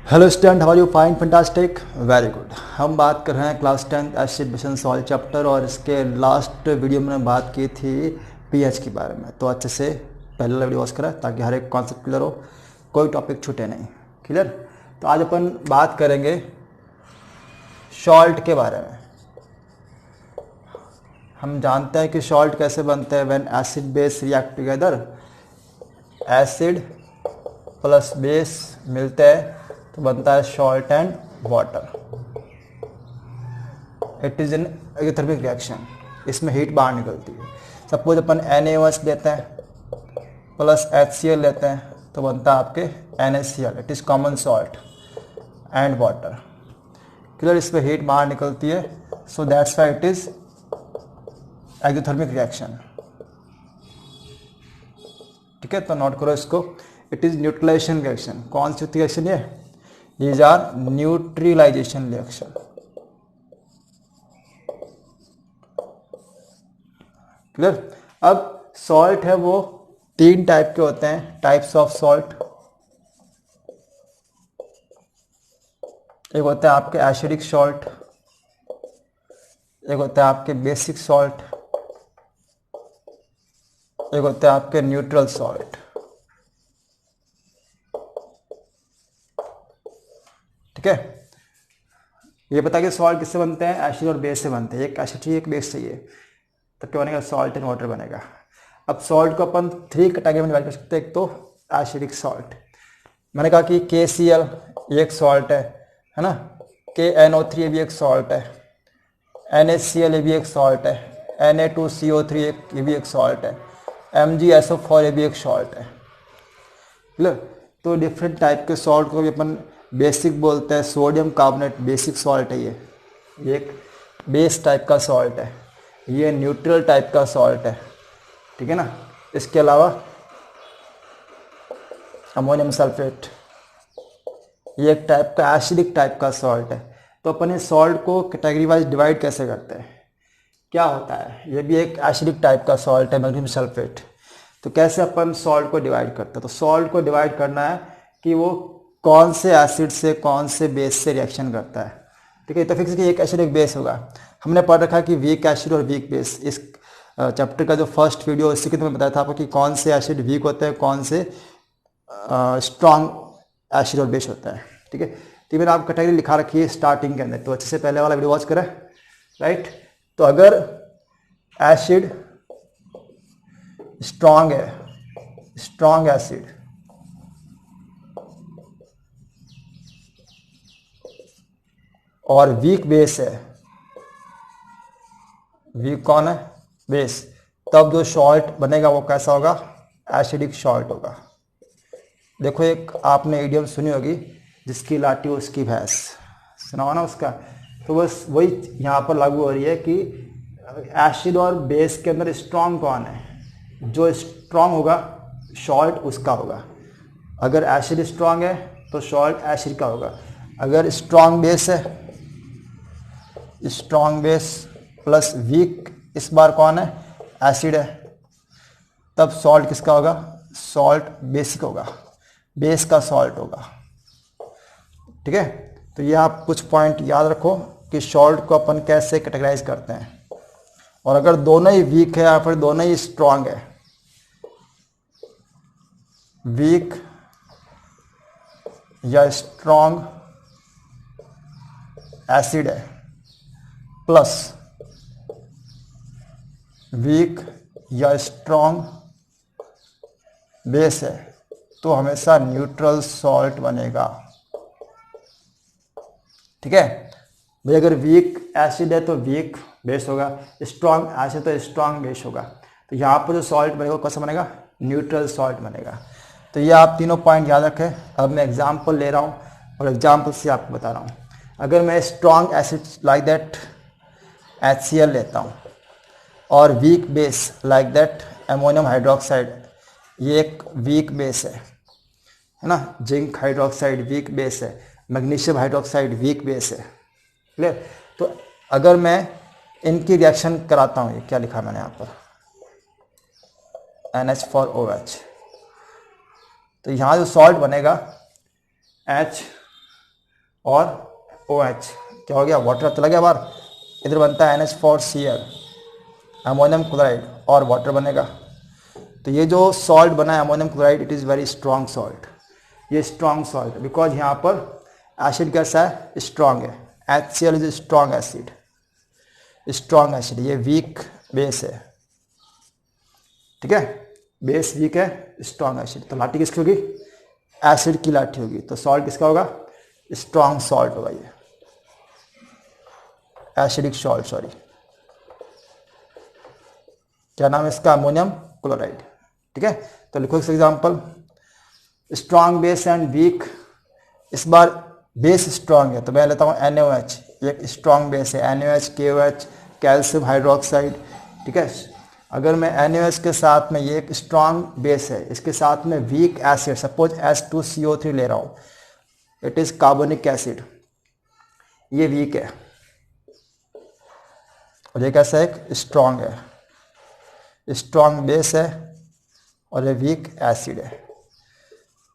Hello student, how are you? Fine, fantastic, very good. हम बात कर रहे हैं class 10 acid base and salt chapter, और इसके लास्ट वीडियो में बात की थी पीएच के बारे में। तो अच्छे से पहले वाला वीडियो वॉच करें ताकि हर एक कॉन्सेप्ट क्लियर हो, कोई टॉपिक छूटे नहीं। क्लियर? तो आज अपन बात करेंगे सॉल्ट के बारे में। हम जानते हैं कि सॉल्ट कैसे बनते हैं। When acid base react together, acid plus base मिलते हैं तो बनता है salt and water. It is an exothermic reaction. इसमें हीट बाहर निकलती है। सपोज अपन NaOH लेते हैं प्लस HCl लेते हैं तो बनता है आपके NaCl। It is common salt and water. Clear? इसमें हीट बाहर निकलती है, so that's why it is exothermic reaction. ठीक है, तो नोट करो इसको। It is neutralisation reaction. कौन सी रिएक्शन ये? These are neutralisation reaction. Clear? अब सॉल्ट है वो तीन टाइप के होते हैं, टाइप्स ऑफ सॉल्ट। एक होता है आपके एसिडिक सॉल्ट, एक होता है आपके बेसिक सॉल्ट, एक होता है आपके न्यूट्रल सॉल्ट। ठीक है, ये बता कि सॉल्ट किससे बनते हैं? एसिड और बेस से बनते हैं। एक एसिड चाहिए, एक बेस चाहिए, तो क्या बनेगा? सॉल्ट एंड वाटर बनेगा। अब सॉल्ट को अपन थ्री कैटेगरी में डिवाइड कर सकते हैं। एक तो एसिडिक सॉल्ट, मैंने कहा कि KCl ये एक सॉल्ट है ना। KNO3 ये भी एक सॉल्ट है, NaCl ये भी एक सॉल्ट है, Na2CO3 ये भी एक सॉल्ट है, MgSO4 ये भी एक सॉल्ट है। क्लियर? तो डिफरेंट टाइप के सॉल्ट को भी अपन बेसिक बोलते हैं। सोडियम कार्बोनेट बेसिक सॉल्ट है। ये एक बेस टाइप का सॉल्ट है, ये न्यूट्रल टाइप का सॉल्ट है। ठीक है ना। इसके अलावा अमोनियम सल्फेट ये एक टाइप का एसिडिक टाइप का सॉल्ट है। तो अपन इस सॉल्ट को कैटेगरी वाइज डिवाइड कैसे करते हैं? क्या होता है? ये भी एक एसिडिक टाइप का सॉल्ट है, मैग्नीशियम सल्फेट। तो कैसे अपन सॉल्ट को डिवाइड करते हैं? तो सॉल्ट को डिवाइड करना है कि वो कौन से एसिड से कौन से बेस से रिएक्शन करता है। ठीक है, तो फिक्स कि एक एसिड एक बेस होगा। हमने पढ़ रखा कि वीक एसिड और वीक बेस। इस चैप्टर का जो फर्स्ट वीडियो इसी के तो मैं बताया था आपको कि कौन से एसिड वीक होते हैं, कौन से स्ट्रॉन्ग एसिड और बेस होता है। ठीक है, तो मैंने आप कैटेगरी लिखा रखी है स्टार्टिंग के अंदर, तो अच्छे से पहले वाला वीडियो वॉच करें। राइट? तो अगर एसिड स्ट्रॉन्ग है, स्ट्रॉन्ग एसिड, और वीक बेस है, वीक कौन है? बेस। तब जो सॉल्ट बनेगा वो कैसा होगा? एसिडिक सॉल्ट होगा। देखो, एक आपने इडियम सुनी होगी, जिसकी लाठी उसकी भैंस, सुना हो ना उसका। तो बस वही यहाँ पर लागू हो रही है कि एसिड और बेस के अंदर स्ट्रॉन्ग कौन है? जो स्ट्रॉन्ग होगा सॉल्ट उसका होगा। अगर एसिड स्ट्रॉन्ग है तो सॉल्ट एसिड का होगा। अगर स्ट्रॉन्ग बेस है, स्ट्रॉन्ग बेस प्लस वीक इस बार कौन है? एसिड है, तब सॉल्ट किसका होगा? सॉल्ट बेसिक होगा, बेस का सॉल्ट होगा। ठीक है, तो ये आप कुछ पॉइंट याद रखो कि सॉल्ट को अपन कैसे कैटेगराइज करते हैं। और अगर दोनों ही वीक है या फिर दोनों ही स्ट्रॉन्ग है, वीक या स्ट्रॉन्ग एसिड है प्लस वीक या स्ट्रॉन्ग बेस है, तो हमेशा न्यूट्रल सॉल्ट बनेगा। ठीक है भाई, अगर वीक एसिड है तो वीक बेस होगा, स्ट्रॉन्ग एसिड तो स्ट्रॉन्ग बेस होगा। तो यहाँ पर जो सॉल्ट बनेगा कैसा बनेगा? न्यूट्रल सॉल्ट बनेगा। तो ये आप तीनों पॉइंट याद रखें। अब मैं एग्जांपल ले रहा हूँ और एग्जांपल से आपको बता रहा हूँ। अगर मैं strong acid like that HCl लेता हूँ और weak base like that ammonium hydroxide, ये एक वीक बेस है ना। जिंक हाइड्रोक्साइड वीक बेस है, मैग्नीशियम हाइड्रोक्साइड वीक बेस है। क्लियर? तो अगर मैं इनकी रिएक्शन कराता हूँ, ये क्या लिखा मैंने यहाँ पर? NH4OH। तो यहाँ जो सॉल्ट बनेगा H और OH क्या हो गया, वाटर चला गया बाहर, इधर बनता है NH4Cl अमोनियम क्लोराइड और वाटर बनेगा। तो ये जो सॉल्ट बना है ammonium chloride, it is very strong salt, ये स्ट्रॉन्ग सॉल्ट बिकॉज यहाँ पर एसिड कैसा है, स्ट्रॉन्ग है। HCl is strong acid, strong acid, ये वीक बेस है, ठीक है, बेस वीक है, स्ट्रॉन्ग एसिड। तो लाठी किसकी होगी, एसिड की लाठी होगी। तो सॉल्ट किसका होगा, स्ट्रॉन्ग सॉल्ट होगा, ये एसिडिक सॉल्ट, सॉरी क्या नाम है इसका, अमोनियम क्लोराइड, ठीक है। तो लिखो इस example, strong base and weak, इस बार बेस स्ट्रॉन्ग है तो मैं लेता हूँ NaOH, एक स्ट्रॉन्ग बेस है, NaOH, KOH, कैल्शियम हाइड्रोक्साइड, ठीक है। अगर मैं NaOH के साथ में, ये एक स्ट्रॉन्ग बेस है, इसके साथ में वीक एसिड, सपोज H2CO3 ले रहा हूँ, इट इज़ कार्बोनिक एसिड, ये वीक है और ये कैसा है, एक स्ट्रॉन्ग है, स्ट्रॉन्ग बेस है और ये वीक एसिड है।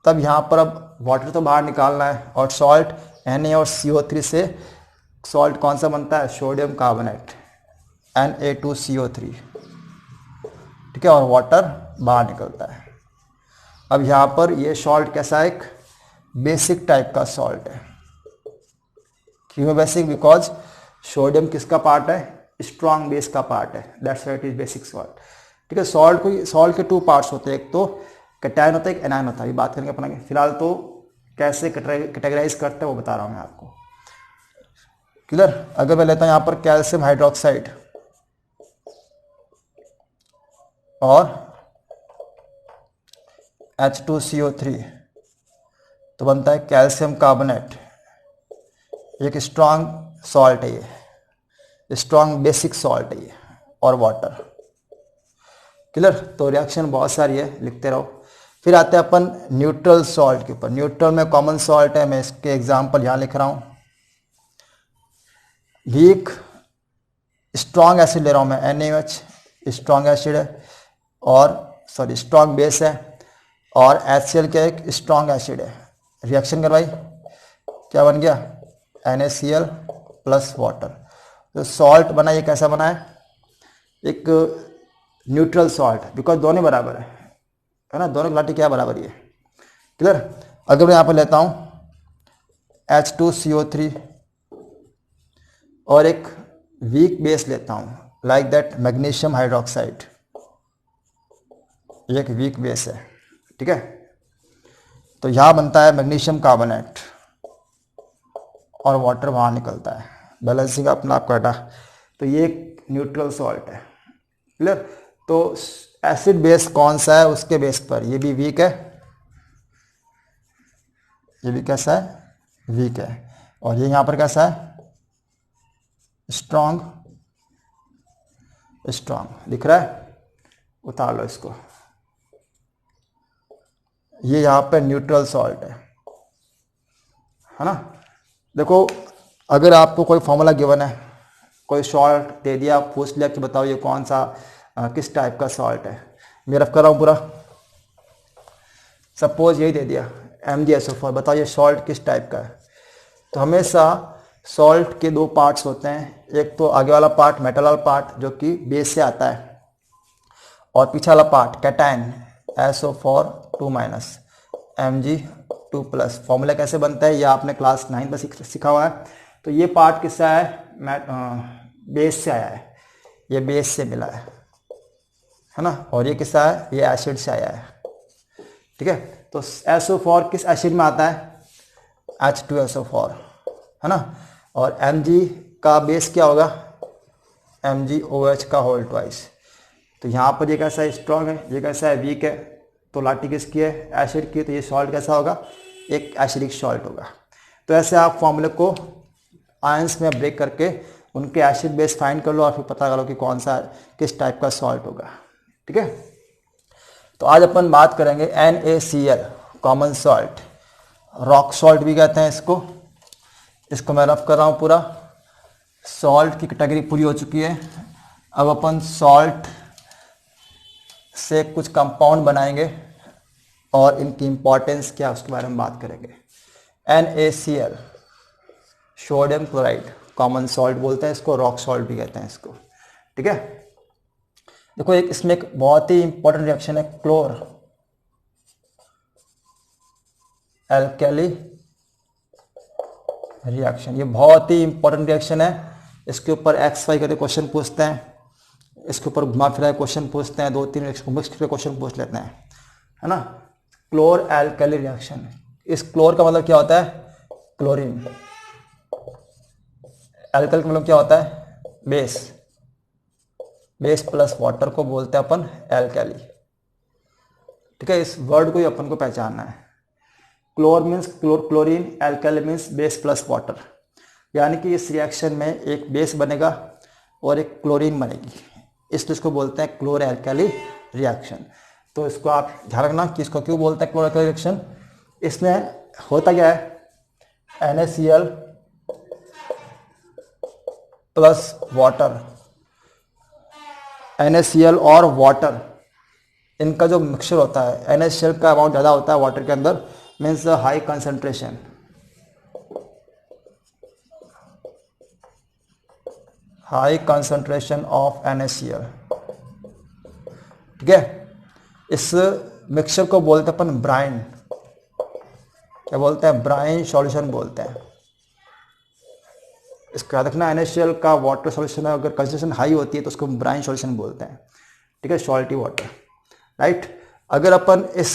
तब यहाँ पर अब वाटर तो बाहर निकालना है और सॉल्ट Na और CO3 से सॉल्ट कौन सा बनता है, सोडियम कार्बोनेट Na2CO3, ठीक है, और वाटर बाहर निकलता है। अब यहाँ पर ये सॉल्ट कैसा है, एक बेसिक टाइप का सॉल्ट है। क्यों बेसिक, बिकॉज सोडियम किसका पार्ट है, स्ट्रॉन्ग बेस का पार्ट है, that's why it is basic salt, ठीक है। सॉल्ट के टू पार्ट्स होते हैं, एक तो कैटायन होता है, एक एनायन होता है, ये बात करेंगे अपना। फिलहाल तो कैसे कैटेगराइज करते हैं वो बता रहा हूँ मैं आपको, क्लियर। अगर मैं लेता हूँ यहाँ पर कैल्शियम हाइड्रोक्साइड और H2CO3, तो बनता है कैल्शियम कार्बोनेट, एक स्ट्रॉन्ग सॉल्ट है, ये स्ट्रॉन्ग बेसिक सॉल्ट है ये, और वाटर, क्लियर। तो रिएक्शन बहुत सारी है, लिखते रहो। फिर आते हैं अपन न्यूट्रल सॉल्ट के ऊपर। न्यूट्रल में कॉमन सॉल्ट है, मैं इसके एग्जांपल यहाँ लिख रहा हूँ। वीक स्ट्रॉन्ग एसिड ले रहा हूँ मैं, NaOH स्ट्रॉन्ग एसिड है और सॉरी स्ट्रॉन्ग बेस है, और HCl क्या एक स्ट्रॉन्ग एसिड है। रिएक्शन करवाई, क्या बन गया, NaCl प्लस वाटर। तो सॉल्ट बना, ये कैसा बना है, एक न्यूट्रल सॉल्ट, बिकॉज दोनों बराबर है ना, दोनों की लाठी क्या बराबर है, क्लियर। अगर मैं यहाँ पर लेता हूँ H2CO3 और एक वीक बेस लेता हूँ, लाइक दैट मैग्नीशियम हाइड्रोक्साइड, ये एक वीक बेस है, ठीक है। तो यहाँ बनता है मैग्नीशियम कार्बोनेट और वाटर बाहर निकलता है, बैलेंसिंग अपना आप काटा। तो ये एक न्यूट्रल सॉल्ट है, क्लियर। तो एसिड बेस कौन सा है, उसके बेस पर ये भी वीक है, ये भी कैसा है, वीक है, और ये यहाँ पर कैसा है, स्ट्रॉन्ग, स्ट्रॉन्ग दिख रहा है, उतार लो इसको। ये यहाँ पे न्यूट्रल सॉल्ट है ना। देखो, अगर आपको कोई फॉर्मूला गिवन है, कोई सॉल्ट दे दिया, पूछ लिया कि बताओ ये कौन सा किस टाइप का सॉल्ट है, मैं रफ कर रहा हूँ पूरा। सपोज यही दे दिया MgSO4, बताओ ये सॉल्ट किस टाइप का है। तो हमेशा सॉल्ट के दो पार्ट्स होते हैं, एक तो आगे वाला पार्ट मेटल वाला पार्ट जो कि बेस से आता है, और पीछे वाला part cation SO4 2- Mg2+। Formula कैसे बनता है ये आपने क्लास 9 में सीखा हुआ है। तो ये पार्ट किससे आया है, बेस से आया है, ये बेस से मिला है ना, और ये किससे आया है, ये एसिड से आया है, ठीक है। तो SO4 किस एसिड में आता है, H2SO4, है ना। और Mg का बेस क्या होगा, MgOH का होल ट्वाइस। तो यहाँ पर ये कैसा है, स्ट्रॉन्ग है, ये कैसा है, वीक है। तो लाठी किसकी है, एसिड की। तो ये सॉल्ट कैसा होगा, एक एसिडिक सॉल्ट होगा। तो ऐसे आप फॉर्मूले को आयंस में ब्रेक करके उनके एसिड बेस फाइंड कर लो और फिर पता करो कि कौन सा किस टाइप का सॉल्ट होगा, ठीक है। तो आज अपन बात करेंगे NaCl, common salt, rock salt भी कहते हैं इसको। इसको मैं रफ कर रहा हूँ पूरा। सॉल्ट की कैटेगरी पूरी हो चुकी है। अब अपन सॉल्ट से कुछ कंपाउंड बनाएंगे और इनकी इंपॉर्टेंस क्या है उसके बारे में बात करेंगे। NaCl sodium chloride, common salt बोलते हैं इसको, रॉक सॉल्ट भी कहते हैं इसको। ठीक है, देखो एक इसमें एक बहुत ही इंपॉर्टेंट रिएक्शन है क्लोर एल्केली रिएक्शन। ये बहुत ही इंपॉर्टेंट रिएक्शन है। इसके ऊपर एक्स वाई करके क्वेश्चन पूछते हैं, इसके ऊपर घुमा फिरा क्वेश्चन पूछते हैं, 2-3 मिक्स करके क्वेश्चन पूछ लेते हैं, है ना। क्लोर एल्केली रिएक्शन, इस क्लोर का मतलब क्या होता है? क्लोरीन। एल्कल का मतलब क्या होता है? बेस। बेस प्लस वाटर को बोलते हैं अपन एल्केली। ठीक है, इस वर्ड को ही अपन को पहचानना है। Chlor means chlorine, alkali means base plus water, यानी कि इस रिएक्शन में एक बेस बनेगा और एक क्लोरीन बनेगी, इसलिए इसको बोलते हैं क्लोर एल्केली रिएक्शन। तो इसको आप ध्यान रखना कि इसको क्यों बोलते हैं क्लोर एल्केली रिएक्शन। इसमें होता क्या है? NaCl प्लस वाटर, NaCl और वाटर, इनका जो मिक्सचर होता है, NaCl का अमाउंट ज़्यादा होता है वाटर के अंदर, means high concentration, high concentration of NaCl। ठीक है, इस मिक्सचर को बोलते हैं अपन ब्राइन। क्या बोलते हैं? ब्राइन सॉल्यूशन बोलते हैं। इसका याद रखना, NaCl का वाटर सॉल्यूशन है, अगर कंसंट्रेशन हाई होती है तो उसको ब्राइन सॉल्यूशन बोलते हैं। ठीक है, सॉल्टी वाटर, राइट। अगर अपन इस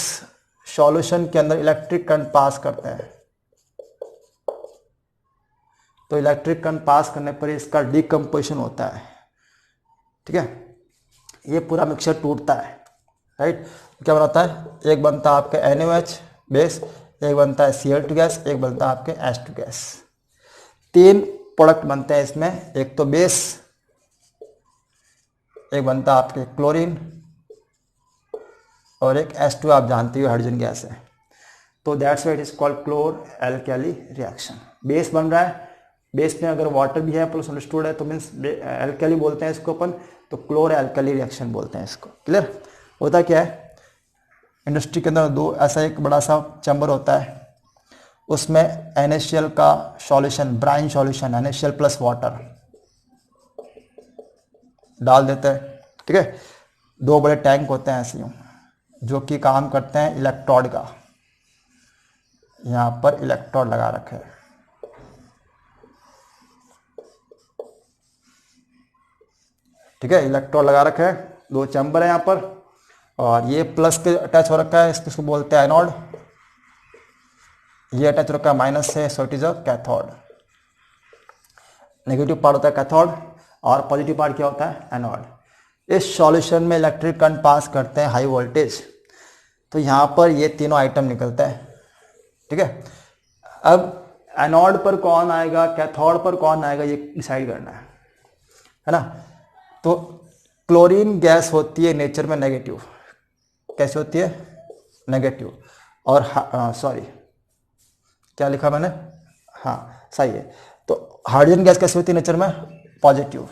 सॉल्यूशन के अंदर इलेक्ट्रिक करंट पास करते हैं तो इलेक्ट्रिक करंट पास करने पर इसका डिकम्पोजिशन होता है। ठीक है, ये पूरा मिक्सचर टूटता है, राइट। क्या बनाता है? एक बनता है आपका NaOH बेस, एक बनता है Cl2 गैस, एक बनता है आपके H2 गैस। 3 प्रोडक्ट बनते हैं इसमें, एक तो बेस, एक बनता है आपके क्लोरीन, और एक H2 आप जानते हो हाइड्रोजन गैस है। तो that's why it is called chlor alkali reaction. Base बन रहा है, बेस में अगर वाटर भी है प्लस अंडरस्टूड है तो मीन्स एल्केली बोलते हैं इसको अपन, तो क्लोर एल्केली रिएक्शन बोलते हैं इसको। क्लियर? होता क्या है, इंडस्ट्री के अंदर दो ऐसा एक बड़ा सा चैम्बर होता है, उसमें NaCl का solution, brine solution, NaCl plus water डाल देते हैं। ठीक है, 2 बड़े टैंक होते हैं ऐसे यूं, जो कि काम करते हैं इलेक्ट्रोड का। यहाँ पर इलेक्ट्रोड लगा रखे हैं। ठीक है, इलेक्ट्रोड लगा रखे हैं, 2 चैम्बर है यहाँ पर, और ये प्लस के अटैच हो रखा है, इसको बोलते हैं एनोड। ये अटैच हो रखा है माइनस से, so it is a cathode. Negative part होता है कैथोड और पॉजिटिव पार्ट क्या होता है? एनोड। इस सॉल्यूशन में इलेक्ट्रिक करंट पास करते हैं हाई वोल्टेज, तो यहाँ पर ये तीनों आइटम निकलता है। ठीक है, अब एनोड पर कौन आएगा, कैथोड पर कौन आएगा, ये डिसाइड करना है ना। तो क्लोरीन गैस होती है नेचर में नेगेटिव। कैसे होती है? नेगेटिव। और सॉरी, क्या लिखा मैंने? हाँ सही है। तो हाइड्रोजन गैस कैसे होती है नेचर में? पॉजिटिव।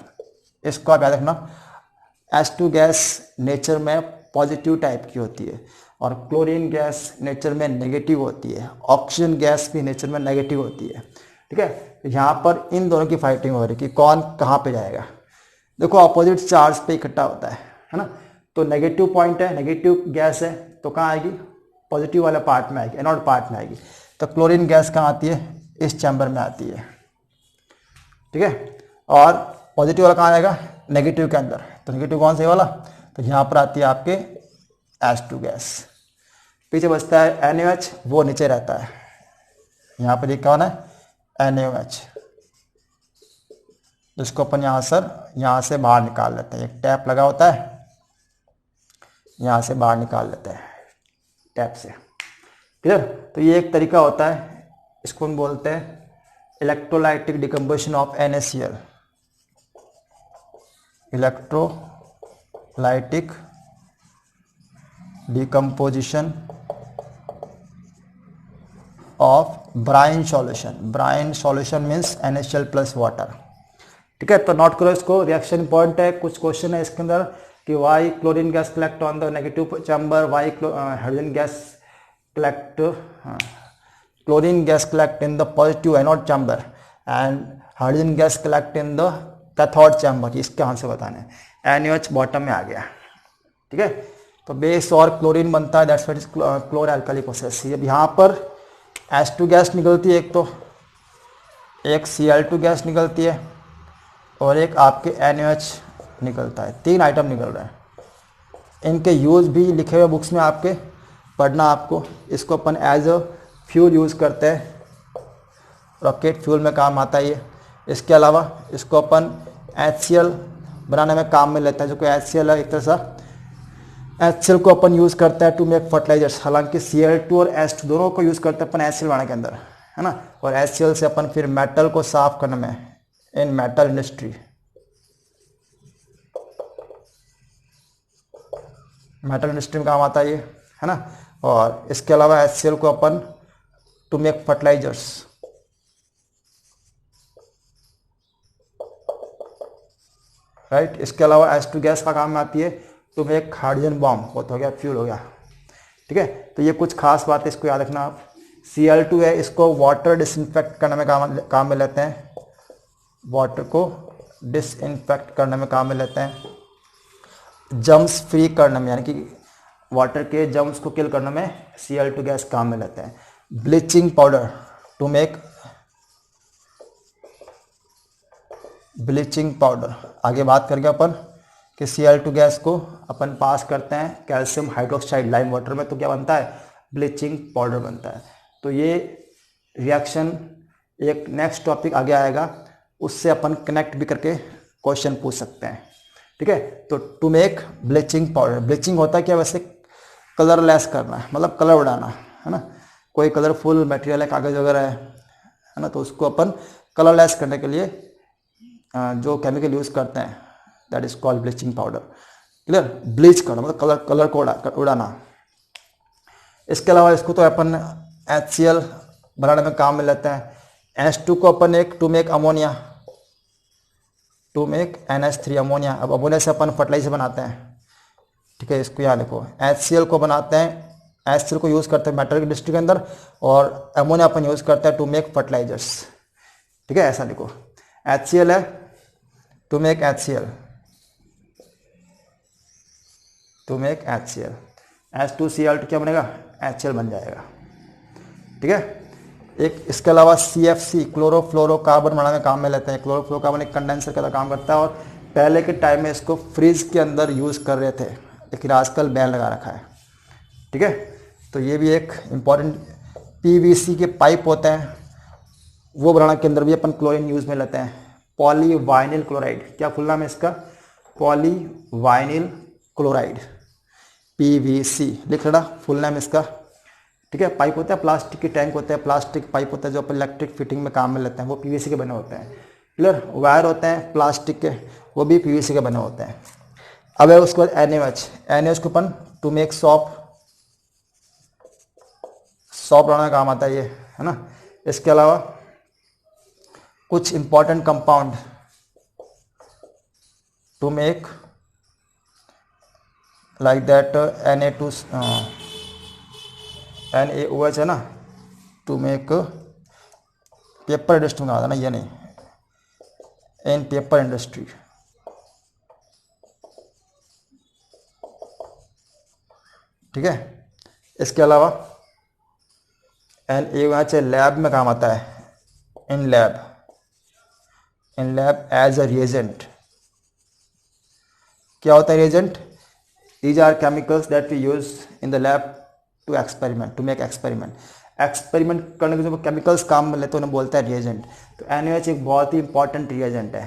इसको आप याद रखना। H2 गैस नेचर में पॉजिटिव टाइप की होती है और क्लोरीन गैस नेचर में नेगेटिव होती है। ऑक्सीजन गैस भी नेचर में नेगेटिव होती है। ठीक है, तो यहाँ पर इन दोनों की फाइटिंग हो रही है कि कौन कहाँ पे जाएगा। देखो अपोजिट चार्ज पे इकट्ठा होता है ना। तो नेगेटिव पॉइंट है, नेगेटिव गैस है, तो कहाँ आएगी? पॉजिटिव वाले पार्ट में आएगी, एनोड पार्ट में आएगी। तो क्लोरीन गैस कहाँ आती है? इस चैम्बर में आती है। ठीक है, और पॉजिटिव वाला कहाँ आएगा? नेगेटिव के अंदर। तो नेगेटिव कौन सा वाला? तो यहाँ पर आती है आपके H2 गैस। पीछे बचता है NaOH, वो नीचे रहता है। यहाँ पर एक कौन है? NaOH, जिसको अपन यहाँ से बाहर निकाल लेते हैं। एक टैप लगा होता है, यहाँ से बाहर निकाल लेते हैं टैप से। क्लियर? तो ये एक तरीका होता है, इसको हम बोलते हैं electrolytic decomposition of NaCl। Electrolytic decomposition of brine solution. Brine solution means NaCl plus water. ठीक है, तो नोट करो इसको, रिएक्शन पॉइंट है। कुछ क्वेश्चन है इसके अंदर कि why chlorine gas collect on the negative chamber, why hydrogen gas collect chlorine gas collect in the positive anode chamber and hydrogen gas collect in the cathode chamber, इसके answer बताने। NaOH bottom में आ गया, ठीक है। तो base और chlorine बनता है, that's what is chloro alkali process. अब यहाँ पर H2 गैस निकलती है, एक Cl2 गैस निकलती है और एक आपके NaOH निकलता है। 3 आइटम निकल रहे हैं। इनके यूज़ भी लिखे हुए बुक्स में आपके पढ़ना आपको। इसको अपन एज अ फ्यूल यूज़ करते हैं, रॉकेट फ्यूल में काम आता है ये। इसके अलावा इसको अपन HCl बनाने में काम में लेते हैं, जो कि HCl है एक तरह सा। HCl को अपन यूज़ करते हैं टू मेक फर्टिलाइजर्स, हालांकि Cl2 और H2 दोनों को यूज़ करते हैं अपन HCl बनाने के अंदर, है ना। और HCl से अपन फिर मेटल को साफ करने में इन मेटल इंडस्ट्री, मेटल इंडस्ट्री में काम आता है ये, है ना। और इसके अलावा HCl को अपन टू मेक फर्टिलाइजर्स, राइट। इसके अलावा H2 गैस का काम में आती है टू मेक हाइड्रोजन बॉम्ब, वो तो हो गया फ्यूल हो गया, ठीक है। तो ये कुछ खास बात है, इसको याद रखना आप। Cl2 है, इसको वाटर डिसइंफेक्ट करने में काम में लेते हैं, वाटर को डिसइंफेक्ट करने में काम में लेते हैं। जम्स फ्री करने में, यानी कि वाटर के जम्स को किल करने में Cl2 गैस काम में लेते हैं। Bleaching powder to make bleaching powder, आगे बात करेंगे अपन कि Cl2 गैस को अपन पास करते हैं कैल्शियम हाइड्रोक्साइड लाइम वाटर में, तो क्या बनता है, ब्लीचिंग पाउडर बनता है। तो ये रिएक्शन एक नेक्स्ट टॉपिक आगे आएगा, उससे अपन कनेक्ट भी करके क्वेश्चन पूछ सकते हैं, ठीक है। तो to make bleaching powder, bleaching होता है क्या, वैसे कलरलेस करना, मतलब कलर उड़ाना, है ना। कोई कलरफुल मटेरियल है, कागज़ वगैरह है ना, तो उसको अपन कलरलेस करने के लिए जो केमिकल यूज़ करते हैं, that is called bleaching powder. Clear, bleach करना मतलब कलर को उड़ाना। इसके अलावा इसको तो अपन HCl बनाने में काम में लेते हैं। H2 को अपन एक to make ammonia, to make NH3 ammonia. अब अमोनिया से अपन फर्टिलाइजर बनाते हैं, ठीक है। इसको यहाँ देखो, HCl को बनाते हैं, HCl को यूज़ करते हैं मेटल इंडस्ट्री के अंदर, और अमोनिया अपन यूज़ करते हैं टू मेक फर्टिलाइजर्स, ठीक है। ऐसा देखो, HCl है to make HCl, to make HCl, H2Cl क्या बनेगा, HCl बन जाएगा, ठीक है। एक इसके अलावा CFC क्लोरोफ्लोरोकार्बन बनाने में काम में लेते हैं। क्लोरोफ्लोरोकार्बन एक कंडेंसर का काम करता है, और पहले के टाइम में इसको फ्रिज के अंदर यूज़ कर रहे थे, लेकिन आजकल बैन लगा रखा है, ठीक है। तो ये भी एक इम्पॉर्टेंट, PVC के पाइप होते हैं, वो बनाने के अंदर भी अपन क्लोरीन यूज़ में लेते हैं। पॉलीवाइनिल क्लोराइड, क्या फुल नाम है इसका, पॉलीवाइनिल क्लोराइड, PVC लिख लेना फुल नाम इसका, ठीक है। पाइप होता है, प्लास्टिक के टैंक होते हैं, प्लास्टिक पाइप होता है जो अपन इलेक्ट्रिक फिटिंग में काम में लेते हैं, वो PVC के बने होते हैं। क्लियर, वायर होते हैं प्लास्टिक के, वो भी PVC के बने होते हैं। अब है उसके बाद NaOH को अपन टू मेक सॉप बनाने का काम आता है ये, है ना। इसके अलावा कुछ important compound to make like that NaOH है ना, टू मेक पेपर इंडस्ट्री में आता है ना, ये नहीं, इन पेपर इंडस्ट्री, ठीक है। इसके अलावा NaOH लैब में काम आता है, in lab as a reagent. क्या होता है reagent, these are chemicals that we use in the lab to experiment, to make experiment करने के जो केमिकल्स काम में लेते हैं उन्हें बोलते हैं रिएजेंट। तो NaOH एक बहुत ही इंपॉर्टेंट रिएजेंट है,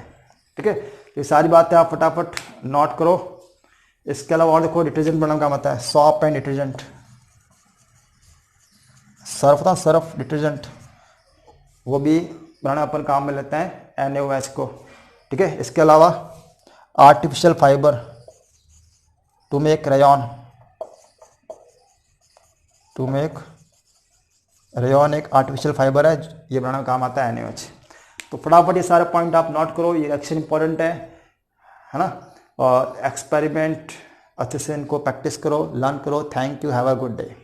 ठीक है। ये सारी बातें आप फटाफट नोट करो। इसके अलावा और देखो, डिटर्जेंट बनाने का काम आता है, सॉप एंड डिटर्जेंट, सर्फ था, सर्फ डिटर्जेंट, वो भी बनाना अपन काम में लेते हैं NaOH को, ठीक है। इसके अलावा artificial fibre to make rayon, एक आर्टिफिशियल फाइबर है, ये बनाने का काम आता है NaOH। तो फटाफट ये सारे पॉइंट आप नोट करो, ये रिएक्शन इंपॉर्टेंट है ना। और एक्सपेरिमेंट अच्छे से इनको प्रैक्टिस करो, लर्न करो। Thank you, have a good day.